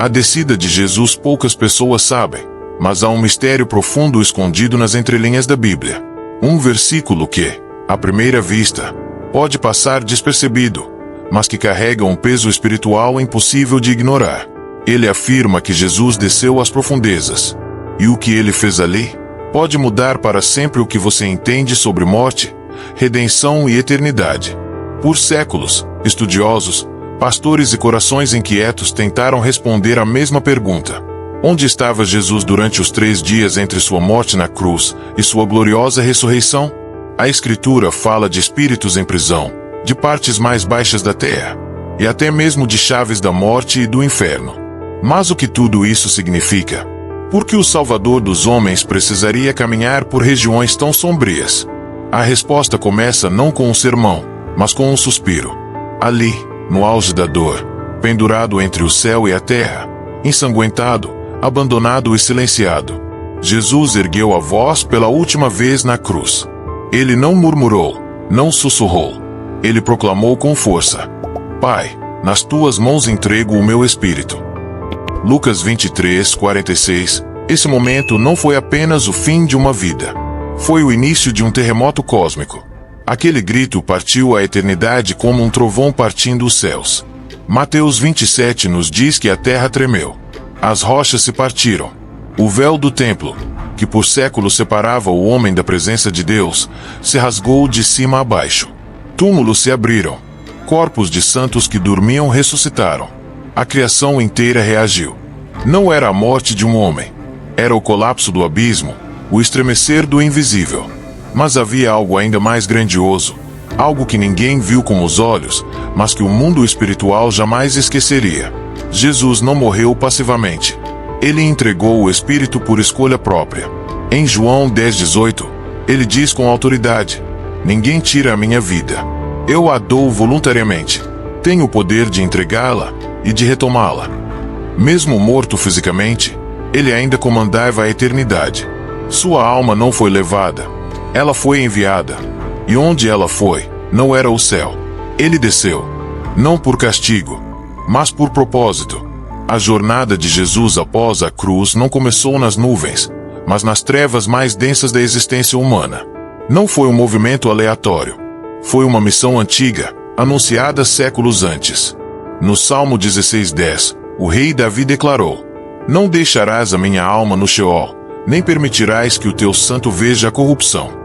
A descida de Jesus poucas pessoas sabem, mas há um mistério profundo escondido nas entrelinhas da Bíblia. Um versículo que, à primeira vista, pode passar despercebido, mas que carrega um peso espiritual impossível de ignorar. Ele afirma que Jesus desceu às profundezas, e o que ele fez ali pode mudar para sempre o que você entende sobre morte, redenção e eternidade. Por séculos, estudiosos, pastores e corações inquietos tentaram responder a mesma pergunta. Onde estava Jesus durante os 3 dias entre sua morte na cruz e sua gloriosa ressurreição? A Escritura fala de espíritos em prisão, de partes mais baixas da terra, e até mesmo de chaves da morte e do inferno. Mas o que tudo isso significa? Por que o Salvador dos homens precisaria caminhar por regiões tão sombrias? A resposta começa não com um sermão, mas com um suspiro. Ali, no auge da dor, pendurado entre o céu e a terra, ensanguentado, abandonado e silenciado, Jesus ergueu a voz pela última vez na cruz. Ele não murmurou, não sussurrou. Ele proclamou com força: Pai, nas tuas mãos entrego o meu espírito. Lucas 23:46. Esse momento não foi apenas o fim de uma vida. Foi o início de um terremoto cósmico. Aquele grito partiu a eternidade como um trovão partindo os céus. Mateus 27 nos diz que a terra tremeu. As rochas se partiram. O véu do templo, que por séculos separava o homem da presença de Deus, se rasgou de cima a baixo. Túmulos se abriram. Corpos de santos que dormiam ressuscitaram. A criação inteira reagiu. Não era a morte de um homem. Era o colapso do abismo, o estremecer do invisível. Mas havia algo ainda mais grandioso. Algo que ninguém viu com os olhos, mas que o mundo espiritual jamais esqueceria. Jesus não morreu passivamente. Ele entregou o Espírito por escolha própria. Em João 10:18, ele diz com autoridade: Ninguém tira a minha vida. Eu a dou voluntariamente. Tenho o poder de entregá-la e de retomá-la. Mesmo morto fisicamente, ele ainda comandava a eternidade. Sua alma não foi levada. Ela foi enviada. E onde ela foi, não era o céu. Ele desceu. Não por castigo, mas por propósito. A jornada de Jesus após a cruz não começou nas nuvens, mas nas trevas mais densas da existência humana. Não foi um movimento aleatório. Foi uma missão antiga, anunciada séculos antes. No Salmo 16:10, o rei Davi declarou: Não deixarás a minha alma no Sheol, nem permitirás que o teu santo veja a corrupção.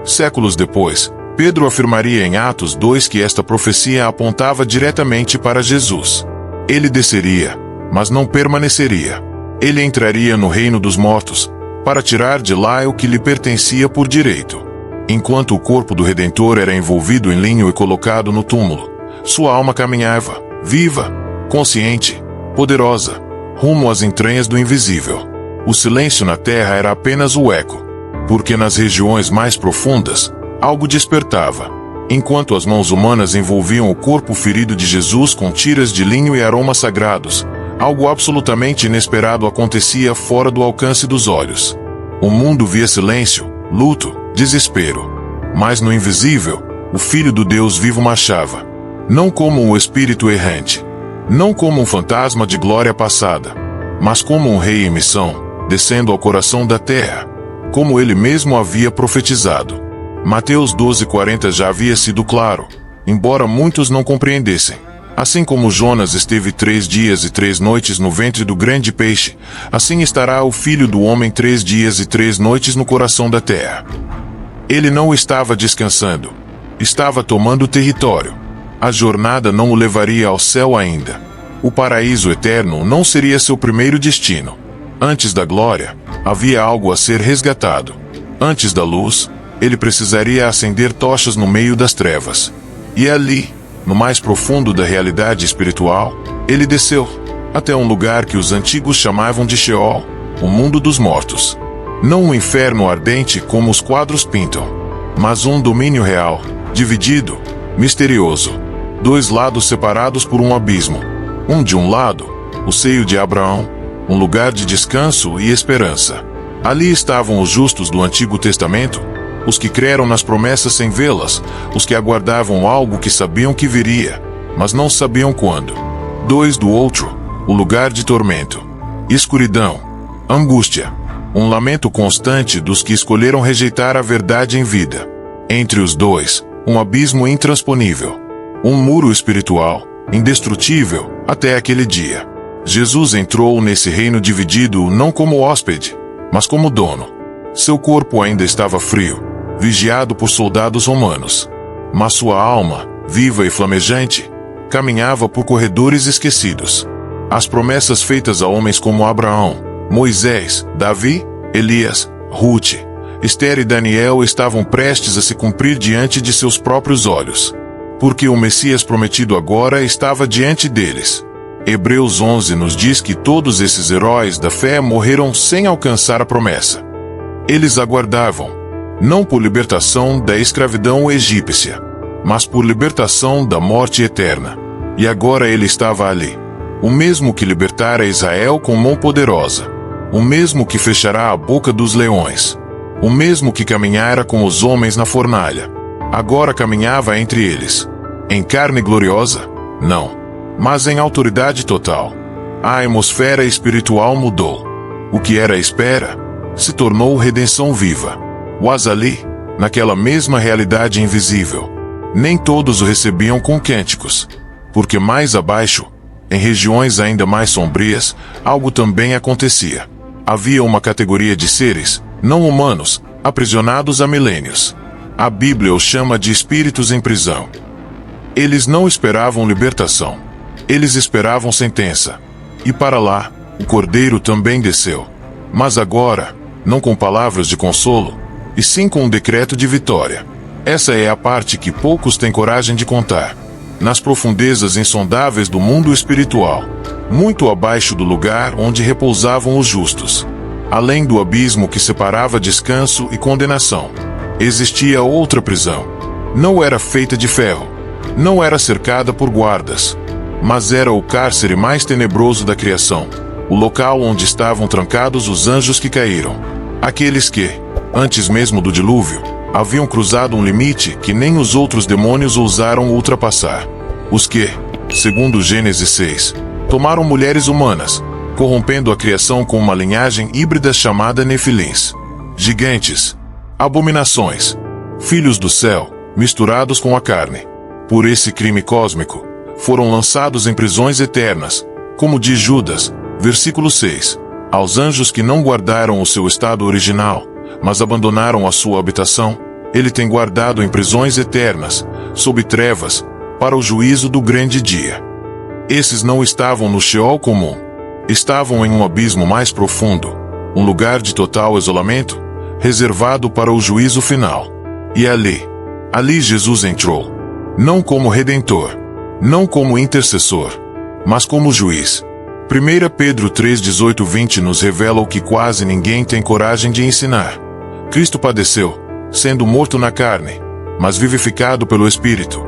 Séculos depois, Pedro afirmaria em Atos 2 que esta profecia apontava diretamente para Jesus. Ele desceria, mas não permaneceria. Ele entraria no reino dos mortos, para tirar de lá o que lhe pertencia por direito. Enquanto o corpo do Redentor era envolvido em linho e colocado no túmulo, sua alma caminhava, viva, consciente, poderosa, rumo às entranhas do invisível. O silêncio na terra era apenas o eco, porque nas regiões mais profundas, algo despertava. Enquanto as mãos humanas envolviam o corpo ferido de Jesus com tiras de linho e aromas sagrados, algo absolutamente inesperado acontecia fora do alcance dos olhos. O mundo via silêncio, luto, desespero. Mas no invisível, o Filho do Deus vivo marchava. Não como um espírito errante. Não como um fantasma de glória passada. Mas como um rei em missão, descendo ao coração da terra. Como ele mesmo havia profetizado. Mateus 12:40 já havia sido claro, embora muitos não compreendessem. Assim como Jonas esteve 3 dias e 3 noites no ventre do grande peixe, assim estará o Filho do Homem 3 dias e 3 noites no coração da terra. Ele não estava descansando. Estava tomando território. A jornada não o levaria ao céu ainda. O paraíso eterno não seria seu primeiro destino. Antes da glória, havia algo a ser resgatado. Antes da luz, ele precisaria acender tochas no meio das trevas. E ali, no mais profundo da realidade espiritual, ele desceu, até um lugar que os antigos chamavam de Sheol, o mundo dos mortos. Não um inferno ardente como os quadros pintam, mas um domínio real, dividido, misterioso. 2 lados separados por um abismo. De um lado, o seio de Abraão, um lugar de descanso e esperança. Ali estavam os justos do Antigo Testamento, os que creram nas promessas sem vê-las, os que aguardavam algo que sabiam que viria, mas não sabiam quando. 2 do outro, o lugar de tormento, escuridão, angústia, um lamento constante dos que escolheram rejeitar a verdade em vida. Entre os dois, um abismo intransponível, um muro espiritual, indestrutível, até aquele dia. Jesus entrou nesse reino dividido não como hóspede, mas como dono. Seu corpo ainda estava frio, vigiado por soldados romanos. Mas sua alma, viva e flamejante, caminhava por corredores esquecidos. As promessas feitas a homens como Abraão, Moisés, Davi, Elias, Ruth, Esther e Daniel estavam prestes a se cumprir diante de seus próprios olhos. Porque o Messias prometido agora estava diante deles. Hebreus 11 nos diz que todos esses heróis da fé morreram sem alcançar a promessa. Eles aguardavam, não por libertação da escravidão egípcia, mas por libertação da morte eterna. E agora ele estava ali. O mesmo que libertara Israel com mão poderosa. O mesmo que fechará a boca dos leões. O mesmo que caminhara com os homens na fornalha. Agora caminhava entre eles. Em carne gloriosa? Não. Mas em autoridade total. A atmosfera espiritual mudou. O que era a espera se tornou redenção viva. Mas ali, naquela mesma realidade invisível, nem todos o recebiam com cânticos. Porque mais abaixo, em regiões ainda mais sombrias, algo também acontecia. Havia uma categoria de seres, não humanos, aprisionados há milênios. A Bíblia os chama de espíritos em prisão. Eles não esperavam libertação. Eles esperavam sentença. E para lá, o Cordeiro também desceu. Mas agora, não com palavras de consolo, e sim com um decreto de vitória. Essa é a parte que poucos têm coragem de contar. Nas profundezas insondáveis do mundo espiritual, muito abaixo do lugar onde repousavam os justos, além do abismo que separava descanso e condenação, existia outra prisão. Não era feita de ferro, não era cercada por guardas, mas era o cárcere mais tenebroso da criação, o local onde estavam trancados os anjos que caíram, aqueles que, antes mesmo do dilúvio, haviam cruzado um limite que nem os outros demônios ousaram ultrapassar. Os que, segundo Gênesis 6, tomaram mulheres humanas, corrompendo a criação com uma linhagem híbrida chamada Nefilins. Gigantes, abominações, filhos do céu, misturados com a carne. Por esse crime cósmico, foram lançados em prisões eternas, como diz Judas, versículo 6, aos anjos que não guardaram o seu estado original, mas abandonaram a sua habitação, ele tem guardado em prisões eternas, sob trevas, para o juízo do grande dia. Esses não estavam no Sheol comum. Estavam em um abismo mais profundo, um lugar de total isolamento, reservado para o juízo final. E ali Jesus entrou. Não como redentor, não como intercessor, mas como juiz. 1 Pedro 3:18-20 nos revela o que quase ninguém tem coragem de ensinar. Cristo padeceu, sendo morto na carne, mas vivificado pelo Espírito,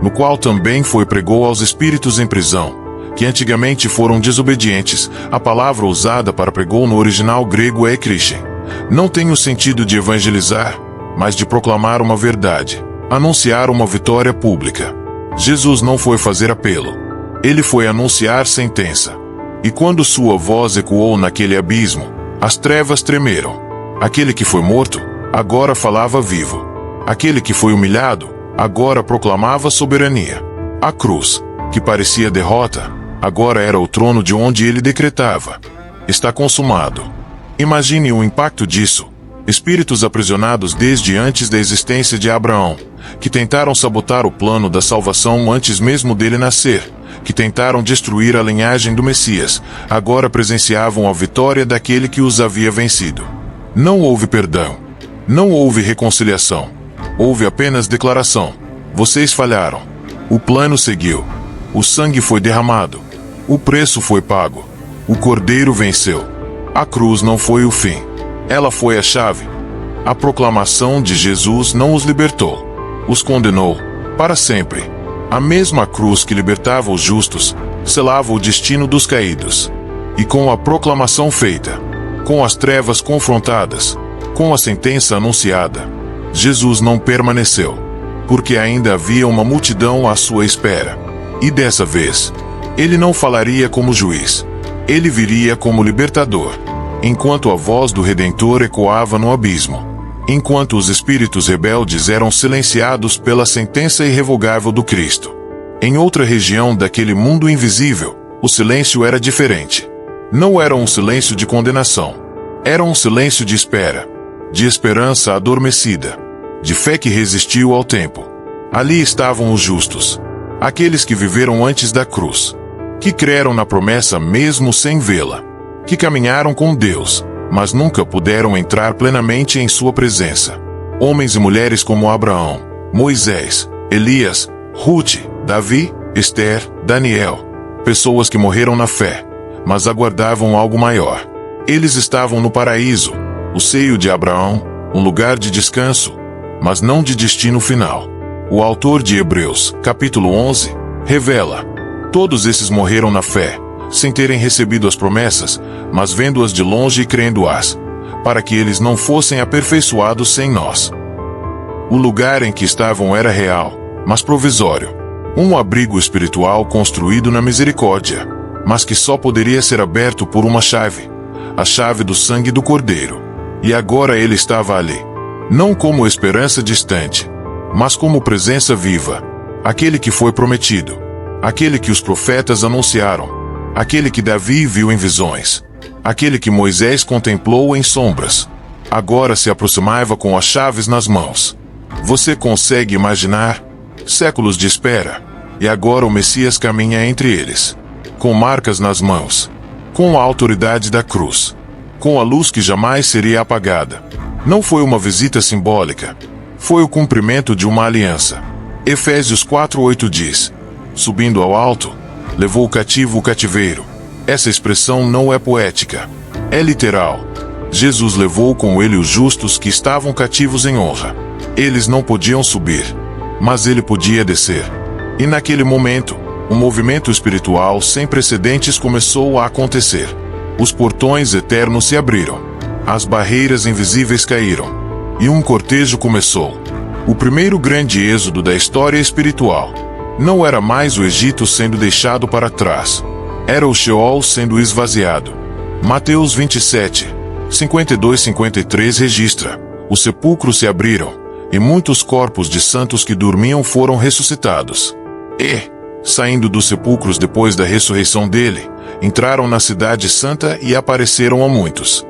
no qual também pregou aos espíritos em prisão, que antigamente foram desobedientes. A palavra usada para pregou no original grego é Christen. Não tem o sentido de evangelizar, mas de proclamar uma verdade, anunciar uma vitória pública. Jesus não foi fazer apelo. Ele foi anunciar sentença. E quando sua voz ecoou naquele abismo, as trevas tremeram. Aquele que foi morto, agora falava vivo. Aquele que foi humilhado, agora proclamava soberania. A cruz, que parecia derrota, agora era o trono de onde ele decretava: está consumado. Imagine o impacto disso. Espíritos aprisionados desde antes da existência de Abraão, que tentaram sabotar o plano da salvação antes mesmo dele nascer, que tentaram destruir a linhagem do Messias, agora presenciavam a vitória daquele que os havia vencido. Não houve perdão. Não houve reconciliação. Houve apenas declaração: vocês falharam. O plano seguiu. O sangue foi derramado. O preço foi pago. O Cordeiro venceu. A cruz não foi o fim. Ela foi a chave. A proclamação de Jesus não os libertou. Os condenou para sempre. A mesma cruz que libertava os justos, selava o destino dos caídos. E com a proclamação feita, com as trevas confrontadas, com a sentença anunciada, Jesus não permaneceu, porque ainda havia uma multidão à sua espera. E dessa vez, ele não falaria como juiz, Ele viria como libertador, enquanto a voz do Redentor ecoava no abismo, enquanto os espíritos rebeldes eram silenciados pela sentença irrevogável do Cristo. Em outra região daquele mundo invisível, o silêncio era diferente. Não era um silêncio de condenação. Era um silêncio de espera, de esperança adormecida, de fé que resistiu ao tempo. Ali estavam os justos, aqueles que viveram antes da cruz, que creram na promessa mesmo sem vê-la, que caminharam com Deus, mas nunca puderam entrar plenamente em sua presença. Homens e mulheres como Abraão, Moisés, Elias, Ruth, Davi, Esther, Daniel, pessoas que morreram na fé, mas aguardavam algo maior. Eles estavam no paraíso, o seio de Abraão, um lugar de descanso, mas não de destino final. O autor de Hebreus, capítulo 11, revela: todos esses morreram na fé, sem terem recebido as promessas, mas vendo-as de longe e crendo-as, para que eles não fossem aperfeiçoados sem nós. O lugar em que estavam era real, mas provisório. Um abrigo espiritual construído na misericórdia, mas que só poderia ser aberto por uma chave, a chave do sangue do Cordeiro. E agora ele estava ali, não como esperança distante, mas como presença viva, aquele que foi prometido, aquele que os profetas anunciaram, aquele que Davi viu em visões, aquele que Moisés contemplou em sombras, agora se aproximava com as chaves nas mãos. Você consegue imaginar? Séculos de espera, e agora o Messias caminha entre eles, com marcas nas mãos, com a autoridade da cruz, com a luz que jamais seria apagada. Não foi uma visita simbólica, foi o cumprimento de uma aliança. Efésios 4:8 diz: subindo ao alto, levou o cativo o cativeiro. Essa expressão não é poética, é literal. Jesus levou com ele os justos que estavam cativos em honra. Eles não podiam subir, mas ele podia descer. E naquele momento, um movimento espiritual sem precedentes começou a acontecer. Os portões eternos se abriram, as barreiras invisíveis caíram, e um cortejo começou. O primeiro grande êxodo da história espiritual. Não era mais o Egito sendo deixado para trás. Era o Sheol sendo esvaziado. Mateus 27, 52-53 registra: os sepulcros se abriram, e muitos corpos de santos que dormiam foram ressuscitados. E, saindo dos sepulcros depois da ressurreição dele, entraram na cidade santa e apareceram a muitos.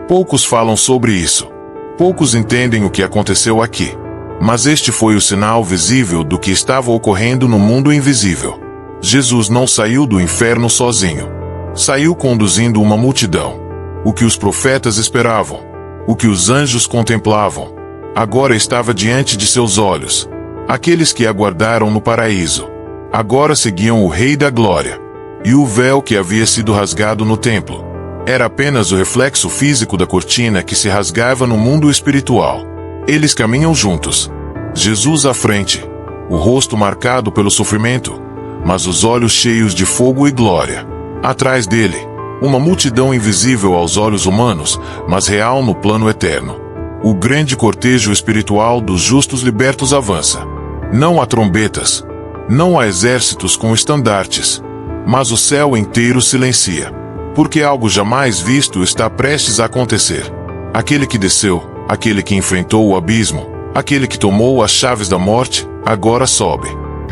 Poucos falam sobre isso. Poucos entendem o que aconteceu aqui. Mas este foi o sinal visível do que estava ocorrendo no mundo invisível. Jesus não saiu do inferno sozinho. Saiu conduzindo uma multidão. O que os profetas esperavam, o que os anjos contemplavam, agora estava diante de seus olhos. Aqueles que aguardaram no paraíso, agora seguiam o Rei da Glória. E o véu que havia sido rasgado no templo era apenas o reflexo físico da cortina que se rasgava no mundo espiritual. Eles caminham juntos. Jesus à frente, o rosto marcado pelo sofrimento, mas os olhos cheios de fogo e glória. Atrás dele, uma multidão invisível aos olhos humanos, mas real no plano eterno. O grande cortejo espiritual dos justos libertos avança. Não há trombetas, não há exércitos com estandartes, mas o céu inteiro silencia, porque algo jamais visto está prestes a acontecer. Aquele que desceu, aquele que enfrentou o abismo, aquele que tomou as chaves da morte, agora sobe.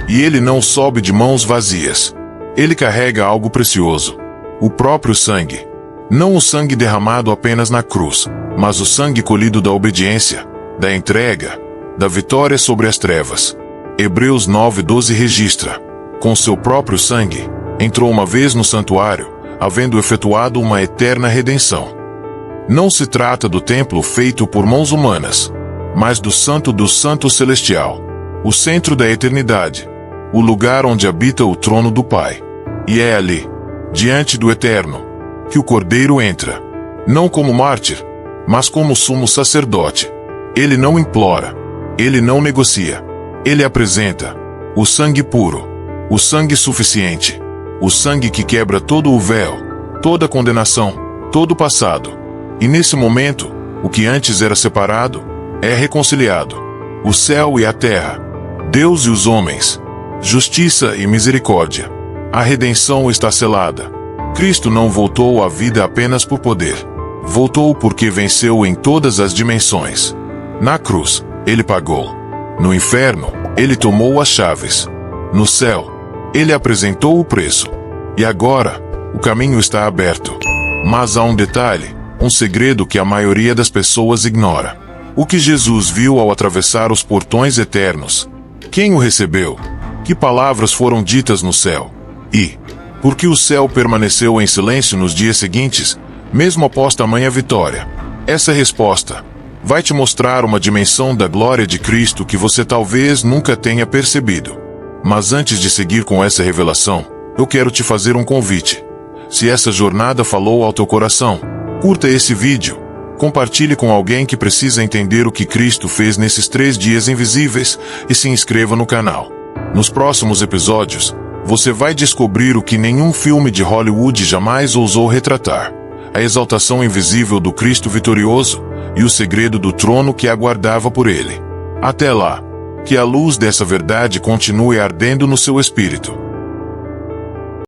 E ele não sobe de mãos vazias. Ele carrega algo precioso. O próprio sangue. Não o sangue derramado apenas na cruz, mas o sangue colhido da obediência, da entrega, da vitória sobre as trevas. Hebreus 9:12 registra: com seu próprio sangue, entrou uma vez no santuário, havendo efetuado uma eterna redenção. Não se trata do templo feito por mãos humanas, mas do Santo dos Santos Celestial, o centro da eternidade, o lugar onde habita o trono do Pai. E é ali, diante do Eterno, que o Cordeiro entra, não como mártir, mas como sumo sacerdote. Ele não implora, ele não negocia, ele apresenta o sangue puro, o sangue suficiente, o sangue que quebra todo o véu, toda condenação, todo o passado. E nesse momento, o que antes era separado, é reconciliado. O céu e a terra, Deus e os homens, justiça e misericórdia. A redenção está selada. Cristo não voltou à vida apenas por poder. Voltou porque venceu em todas as dimensões. Na cruz, ele pagou. No inferno, ele tomou as chaves. No céu, ele apresentou o preço. E agora, o caminho está aberto. Mas há um detalhe, um segredo que a maioria das pessoas ignora. O que Jesus viu ao atravessar os portões eternos? Quem o recebeu? Que palavras foram ditas no céu? E, por que o céu permaneceu em silêncio nos dias seguintes, mesmo após tamanha vitória? Essa resposta vai te mostrar uma dimensão da glória de Cristo que você talvez nunca tenha percebido. Mas antes de seguir com essa revelação, eu quero te fazer um convite. Se essa jornada falou ao teu coração, curta esse vídeo, compartilhe com alguém que precisa entender o que Cristo fez nesses 3 dias invisíveis e se inscreva no canal. Nos próximos episódios, você vai descobrir o que nenhum filme de Hollywood jamais ousou retratar: a exaltação invisível do Cristo vitorioso e o segredo do trono que aguardava por ele. Até lá, que a luz dessa verdade continue ardendo no seu espírito.